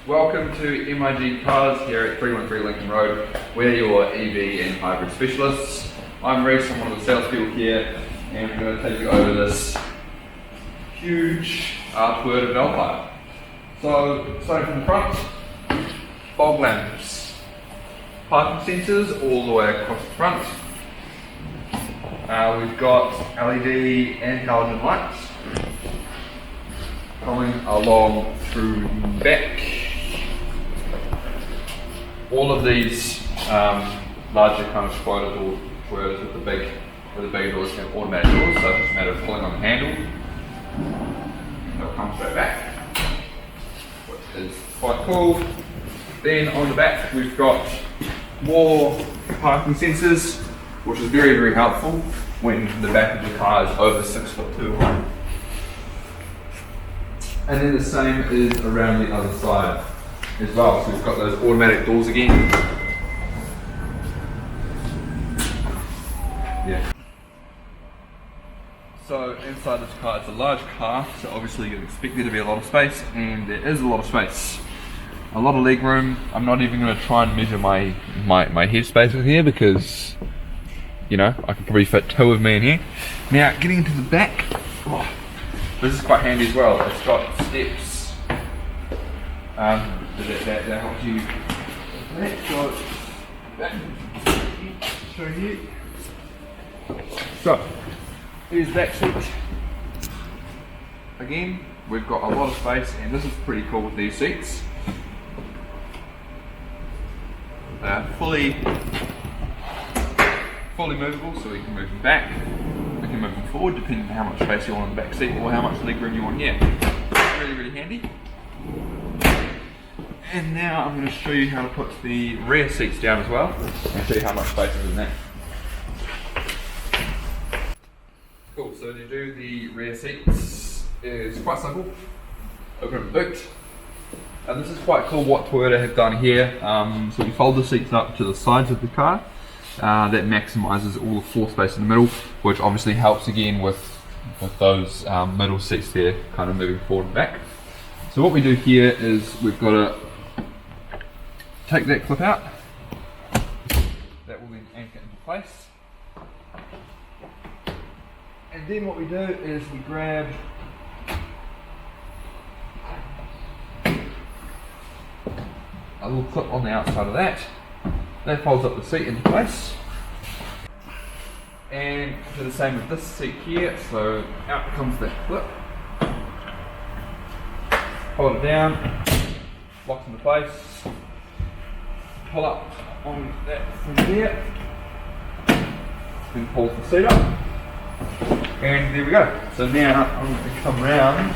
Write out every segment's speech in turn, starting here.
Welcome to MIG Cars here at 313 Lincoln Road. We're your EV and hybrid specialists. I'm Reese, I'm one of the salespeople here, and I'm going to take you over this huge Toyota Vellfire. So, starting from the front, fog lamps, parking sensors all the way across the front. We've got LED and halogen lights coming along through the back. All of these larger kind of spoiler doors with the big doors have automatic doors, so it's just a matter of pulling on the handle. They'll come straight back, which is quite cool. Then on the back we've got more parking sensors, which is very, very helpful when the back of the car is over 6'2" high. And then the same is around the other side as well. So we've got those automatic doors again. Yeah. So inside this car, it's a large car, so obviously you'd expect there to be a lot of space, and there is a lot of space. A lot of leg room. I'm not even going to try and measure my head space with here because, you know, I could probably fit two of me in here. Now, getting into the back, this is quite handy as well. It's got steps that help you. So, show you. So, here's the back seat. Again, we've got a lot of space, and this is pretty cool with these seats. They're fully movable, so we can move them back. We can move them forward depending on how much space you want on the back seat or how much leg room you want here. Really, really handy. And now I'm going to show you how to put the rear seats down as well and show you how much space is in there. Cool, so to do the rear seats is quite simple. Open the boot. And this is quite cool what Toyota have done here. So you fold the seats up to the sides of the car. That maximises all the floor space in the middle, which obviously helps again with those middle seats there kind of moving forward and back. So what we do here is we've got to take that clip out. That will then anchor into place. And then what we do is we grab a little clip on the outside of that. That folds up the seat into place. And do the same with this seat here. So out comes that clip. Hold it down, locks into place. Pull up on that from there. Then pulls the seat up. And there we go. So now I'm going to come round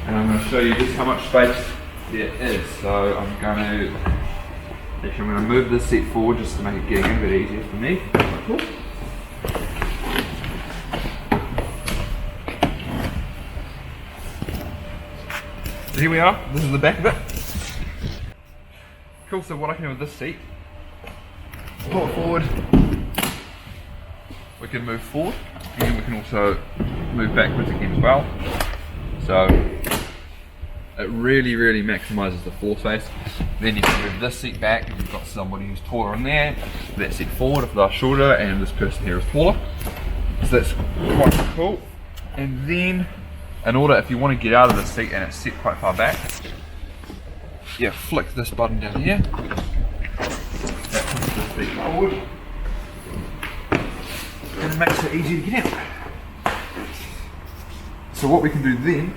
and I'm going to show you just how much space there is. So I'm going to move this seat forward just to make it getting a bit easier for me. Cool. So here we are, this is the back of it. Cool, so what I can do with this seat, pull it forward, we can move forward, and we can also move backwards again as well. So it really, really maximises the floor space. Then you can move this seat back if you've got somebody who's taller in there, that seat forward if they're shorter and this person here is taller. So that's quite cool. And then, in order, if you want to get out of the seat and it's set quite far back, yeah, flick this button down here. That pushes the seat forward. And it makes it easy to get out. So what we can do then,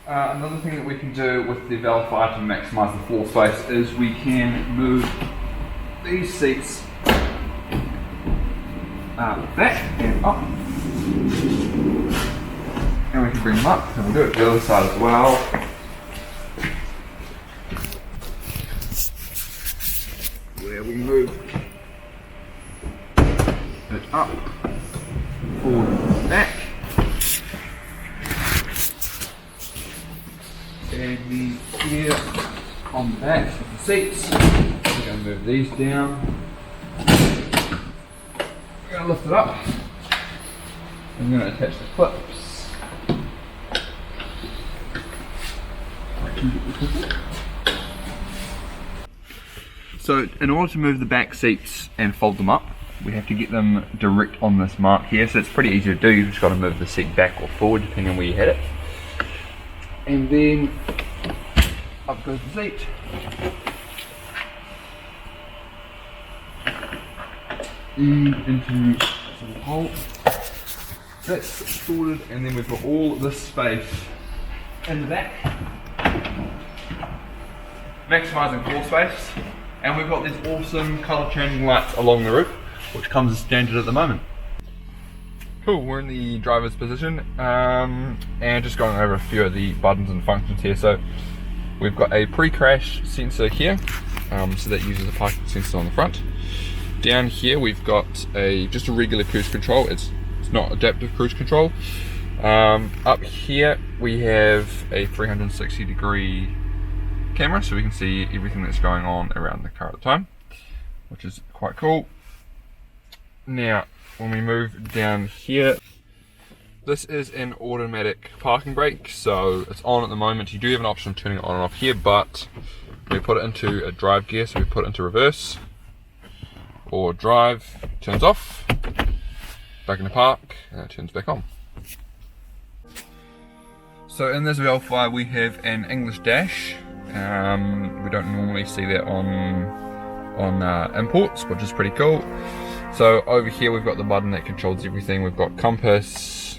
another thing that we can do with the Vellfire to maximise the floor space is we can move these seats back and up. And we can bring them up, and we'll do it the other side as well. Where we move it up, forward and back. And then here on the back of the seats, we're going to move these down. We're going to lift it up. I'm going to attach the clips So in order to move the back seats and fold them up, we have to get them direct on this mark here. So it's pretty easy to do. You've just got to move the seat back or forward depending on where you hit it. And then up goes the seat. And into the hole. That's sorted, and then we've got all this space in the back, maximising floor space, and we've got these awesome colour changing lights along the roof, which comes as standard at the moment. Cool, we're in the driver's position, and just going over a few of the buttons and functions here. So we've got a pre-crash sensor here, so that uses a parking sensor on the front. Down here we've got just a regular cruise control. It's not adaptive cruise control. Up here we have a 360-degree camera, so we can see everything that's going on around the car at the time, which is quite cool. Now when we move down here, this is an automatic parking brake, so it's on at the moment. You do have an option of turning it on and off here, but we put it into a drive gear, so we put it into reverse or drive, turns off, back into park, and it turns back on. So in this Vellfire we have an English dash. We don't normally see that on imports, which is pretty cool. So over here we've got the button that controls everything. We've got compass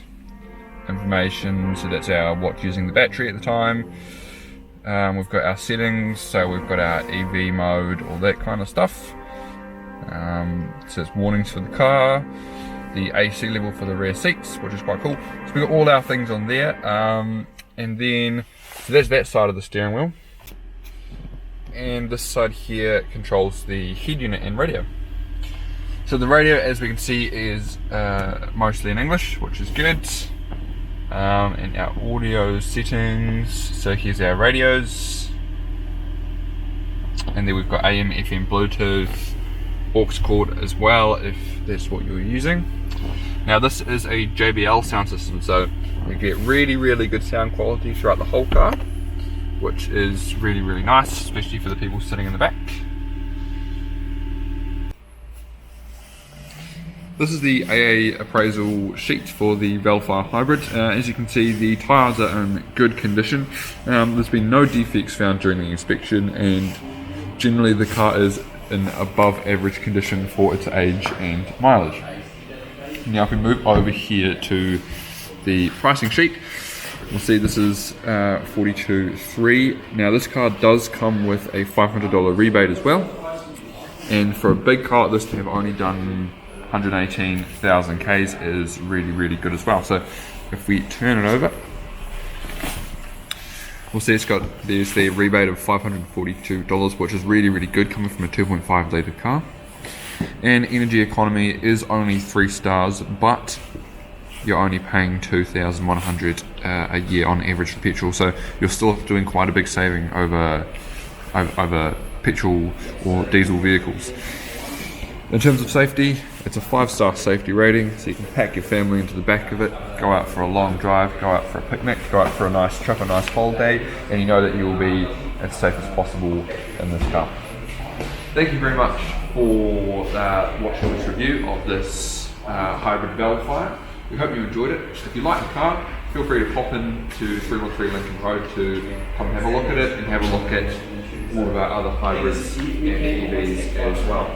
information, so that's our watch using the battery at the time. We've got our settings, so we've got our EV mode, all that kind of stuff. So it's warnings for the car, the AC level for the rear seats, which is quite cool. So we've got all our things on there, and then so there's that side of the steering wheel, and this side here controls the head unit and radio. So the radio, as we can see, is mostly in English, which is good. And our audio settings, so here's our radios, and then we've got AM, FM, Bluetooth, aux cord as well, if that's what you're using. Now this is a JBL sound system, so we get really good sound quality throughout the whole car, which is really nice, especially for the people sitting in the back. This is the AA Appraisal sheet for the Vellfire Hybrid. As you can see, the tyres are in good condition. There's been no defects found during the inspection, and generally the car is in above average condition for its age and mileage. Now if we move over here to the pricing sheet, we'll see this is $42,300. Now this car does come with a $500 rebate as well, and for a big car like this to have only done 118,000 Ks is really good as well. So if we turn it over, we'll see there's the rebate of $542, which is really good coming from a 2.5 litre car. And energy economy is only 3 stars, but you're only paying $2,100 a year on average for petrol, so you're still doing quite a big saving over petrol or diesel vehicles. In terms of safety, it's a 5-star safety rating, so you can pack your family into the back of it, go out for a long drive, go out for a picnic, go out for a nice trip, a nice holiday, and you know that you will be as safe as possible in this car. Thank you very much for watching this review of this hybrid Vellfire. We hope you enjoyed it. If you like the car, feel free to pop in to 313 Lincoln Road to come and have a look at it, and have a look at all of our other hybrids and EVs as well.